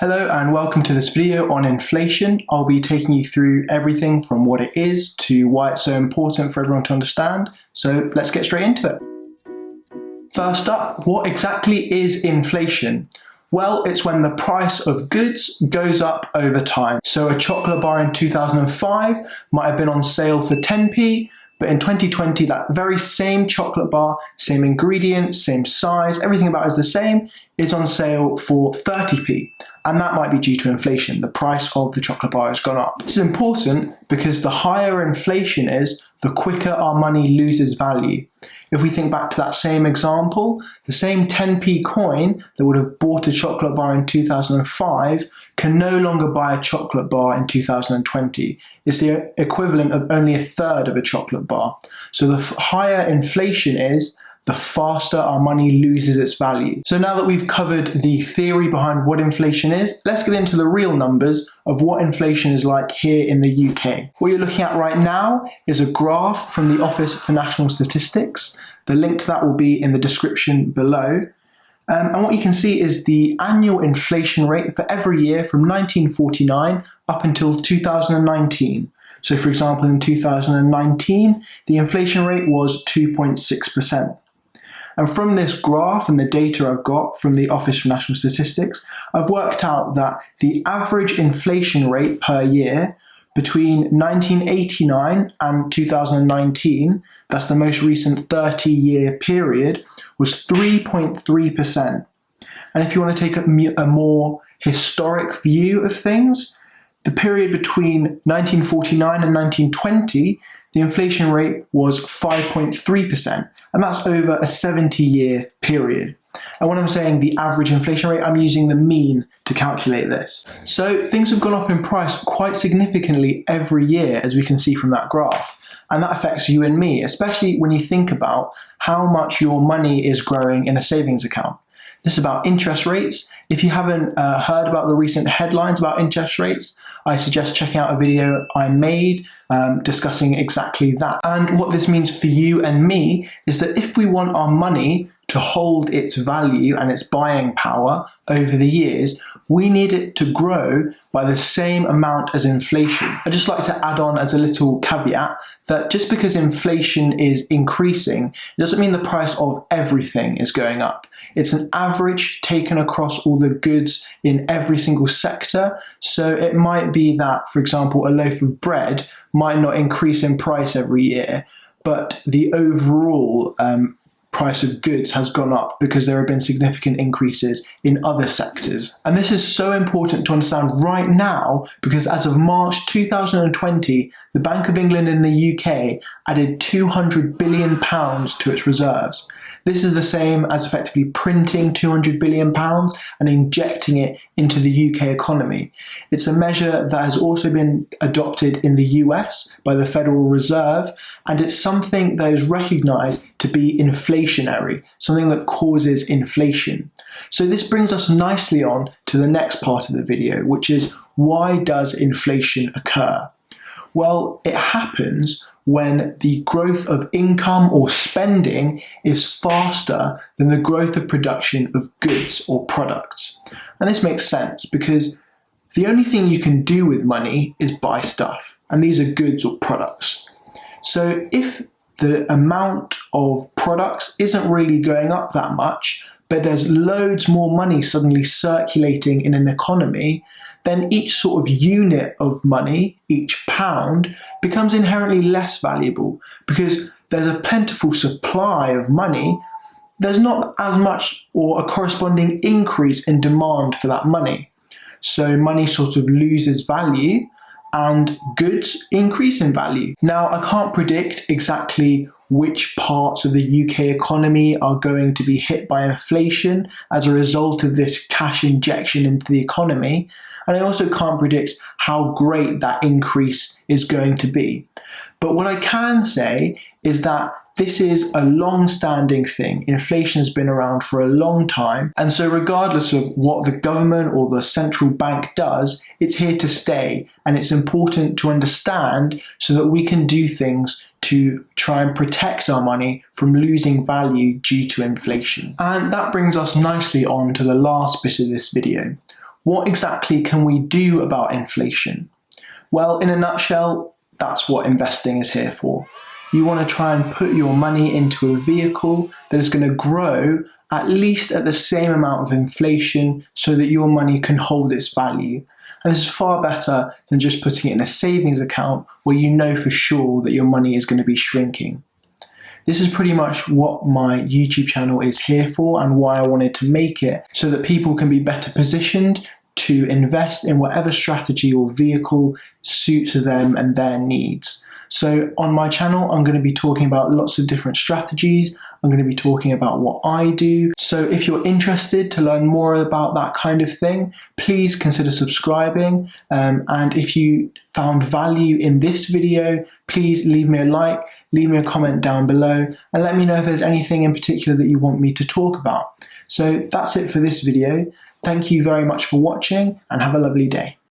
Hello and welcome to this video on inflation. I'll be taking you through everything from what it is to why it's so important for everyone to understand. So let's get straight into it. First up, what exactly is inflation? Well, it's when the price of goods goes up over time. So a chocolate bar in 2005 might have been on sale for 10p, but in 2020, that very same chocolate bar, same ingredients, same size, everything about it is the same, is on sale for 30p. And that might be due to inflation. The price of the chocolate bar has gone up. This is important because the higher inflation is, the quicker our money loses value. If we think back to that same example, the same 10p coin that would have bought a chocolate bar in 2005 can no longer buy a chocolate bar in 2020. It's the equivalent of only a third of a chocolate bar. So the higher inflation is, the faster our money loses its value. So now that we've covered the theory behind what inflation is, let's get into the real numbers of what inflation is like here in the UK. What you're looking at right now is a graph from the Office for National Statistics. The link to that will be in the description below. And what you can see is the annual inflation rate for every year from 1949 up until 2019. So for example, in 2019, the inflation rate was 2.6%. And from this graph and the data I've got from the Office for National Statistics, I've worked out that the average inflation rate per year between 1989 and 2019, that's the most recent 30-year period, was 3.3%. And if you want to take a more historic view of things, the period between 1949 and 1920, the inflation rate was 5.3%, and that's over a 70-year period. And when I'm saying the average inflation rate, I'm using the mean to calculate this. So things have gone up in price quite significantly every year, as we can see from that graph. And that affects you and me, especially when you think about how much your money is growing in a savings account. This is about interest rates. If you haven't heard about the recent headlines about interest rates, I suggest checking out a video I made discussing exactly that. And what this means for you and me is that if we want our money to hold its value and its buying power over the years, we need it to grow by the same amount as inflation. I'd just like to add on as a little caveat that just because inflation is increasing, it doesn't mean the price of everything is going up. It's an average taken across all the goods in every single sector. So it might be that, for example, a loaf of bread might not increase in price every year, but the overall price of goods has gone up because there have been significant increases in other sectors. And this is so important to understand right now because as of March 2020, the Bank of England in the UK added £200 billion to its reserves. This is the same as effectively printing £200 billion and injecting it into the UK economy. It's a measure that has also been adopted in the US by the Federal Reserve, and it's something that is recognised to be inflationary, something that causes inflation. So this brings us nicely on to the next part of the video, which is why does inflation occur? Well, it happens when the growth of income or spending is faster than the growth of production of goods or products. And this makes sense because the only thing you can do with money is buy stuff, and these are goods or products. So if the amount of products isn't really going up that much, but there's loads more money suddenly circulating in an economy, then each sort of unit of money, each pound, becomes inherently less valuable because there's a plentiful supply of money. There's not as much or a corresponding increase in demand for that money. So money sort of loses value and goods increase in value. Now, I can't predict exactly which parts of the UK economy are going to be hit by inflation as a result of this cash injection into the economy. And I also can't predict how great that increase is going to be. But what I can say is that this is a long-standing thing. Inflation has been around for a long time. And so regardless of what the government or the central bank does, it's here to stay. And it's important to understand so that we can do things to try and protect our money from losing value due to inflation. And that brings us nicely on to the last bit of this video. What exactly can we do about inflation? Well, in a nutshell, that's what investing is here for. You want to try and put your money into a vehicle that is going to grow at least at the same amount of inflation so that your money can hold its value. And this is far better than just putting it in a savings account where you know for sure that your money is going to be shrinking. This is pretty much what my YouTube channel is here for and why I wanted to make it, so that people can be better positioned to invest in whatever strategy or vehicle suits them and their needs. So on my channel, I'm going to be talking about lots of different strategies. I'm going to be talking about what I do. So if you're interested to learn more about that kind of thing, please consider subscribing. And if you found value in this video, please leave me a like, leave me a comment down below, and let me know if there's anything in particular that you want me to talk about. So that's it for this video. Thank you very much for watching and have a lovely day.